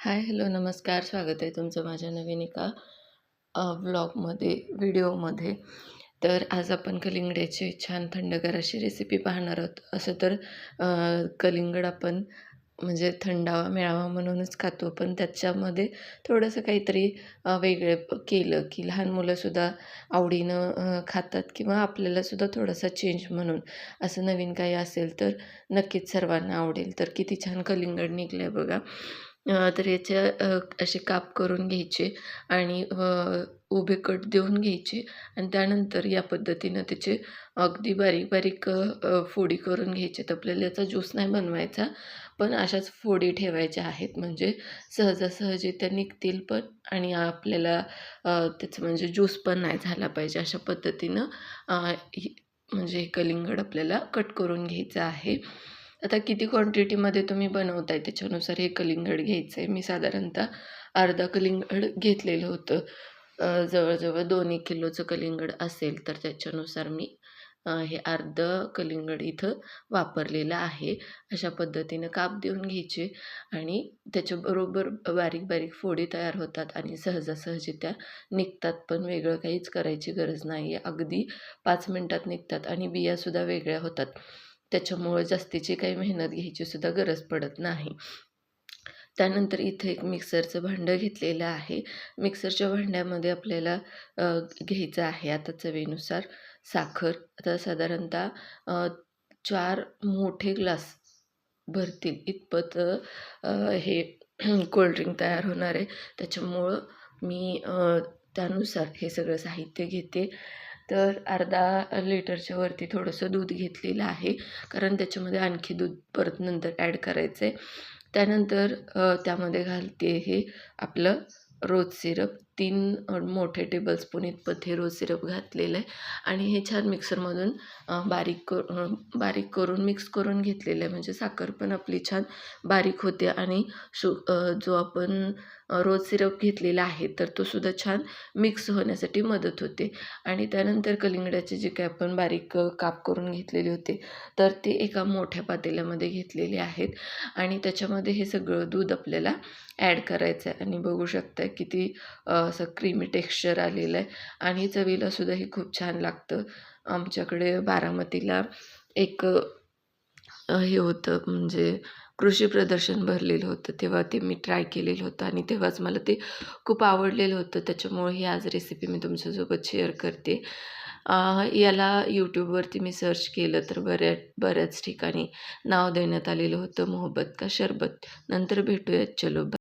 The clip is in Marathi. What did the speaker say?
हाय, हॅलो, नमस्कार. स्वागत आहे तुमचं माझ्या नवीन एका व्लॉगमध्ये, व्हिडिओमध्ये. तर आज आपण कलिंगडाची छान थंडगार अशी रेसिपी पाहणार आहोत. असं तर कलिंगड आपण म्हणजे थंडावा मिळावा म्हणूनच खातो, पण त्याच्यामध्ये थोडंसं काहीतरी केलं की लहान मुलंसुद्धा आवडीनं खातात किंवा आपल्यालासुद्धा थोडासा चेंज म्हणून असं नवीन काही असेल तर नक्कीच सर्वांना आवडेल. तर किती छान कलिंगड निघलं आहे बघा. तर याचे असे काप करून घ्यायचे आणि उभे कट देऊन घ्यायचे आणि त्यानंतर या पद्धतीनं त्याचे अगदी बारीक-बारीक फोडी करून घ्यायचे. तर आपल्याला याचा ज्यूस नाही बनवायचा, पण अशाच फोडी ठेवायच्या आहेत. म्हणजे सहजासहजी त्या निघतील पण आणि आपल्याला त्याचं म्हणजे ज्यूस पण नाही झाला पाहिजे. अशा पद्धतीनं म्हणजे हे कलिंगड आपल्याला कट करून घ्यायचं आहे. आता किती क्वांटिटीमध्ये तुम्ही बनवताय त्याच्यानुसार हे कलिंगड घ्यायचं आहे. मी साधारणतः अर्धा कलिंगड घेतलेलं होतं. जवळ-जवळ 2-1 किलोचं कलिंगड असेल तर त्याच्यानुसार मी हे अर्धं कलिंगड इथं वापरलेलं आहे. अशा पद्धतीनं काप देऊन घ्यायचे आणि त्याच्याबरोबर बारीक-बारीक फोडी तयार होतात आणि सहजासहजी त्या निघतात पण. वेगळं काहीच करायची गरज नाही आहे. अगदी 5 मिनिटात निघतात आणि बियासुद्धा वेगळ्या होतात. त्याच्यामुळं जास्तीची काही मेहनत घ्यायची सुद्धा गरज पडत नाही. त्यानंतर इथे एक मिक्सरचं भांडं घेतलेलं आहे. मिक्सरच्या भांड्यामध्ये आपल्याला घ्यायचं आहे आता चवीनुसार साखर. आता साधारणतः 4 मोठे ग्लास भरतील इतपत हे कोल्ड्रिंक तयार होणार आहे. त्याच्यामुळं मी त्यानुसार हे सगळं साहित्य घेते. तर अर्धा लिटरच्या वरती थोडंसं दूध घेतलेलं आहे, कारण त्याच्यामध्ये आणखी दूध परत नंतर ॲड करायचं आहे. त्यानंतर त्यामध्ये घालते हे आपलं रोज सिरप. 3 मोठे टेबलस्पून इतपत हे रोज सिरप घातलेलं आहे आणि हे छान मिक्सरमधून बारीक करून मिक्स करून घेतलेलं आहे. म्हणजे साखर पण आपली छान बारीक होते आणि जो आपण रोज सिरप घेतलेला आहे तर तो सुद्धा छान मिक्स होण्यासाठी मदत होते. आणि त्यानंतर कलिंगडाचे जे काही आपण बारीक काप करून घेतलेले होते तर ते एका मोठ्या पातेल्यामध्ये घेतलेले आहेत आणि त्याच्यामध्ये हे सगळं दूध आपल्याला ॲड करायचं आहे आणि बघू शकता किती असं क्रीमी टेक्स्चर आलेलं आहे आणि चवीलासुद्धा हे खूप छान लागतं. आमच्याकडे बारामतीला एक हे होतं म्हणजे कृषी प्रदर्शन भरलेलं होतं, तेव्हा ते मी ट्राय केलेलं होतं आणि तेव्हाच मला ते खूप आवडलेलं होतं. त्याच्यामुळे ही आज रेसिपी मी तुमच्यासोबत शेअर करते. याला यूट्यूबवरती मी सर्च केलं तर बऱ्याच ठिकाणी नाव देण्यात आलेलं होतं, मोहब्बत का शरबत. नंतर भेटूयात, चलो बाय.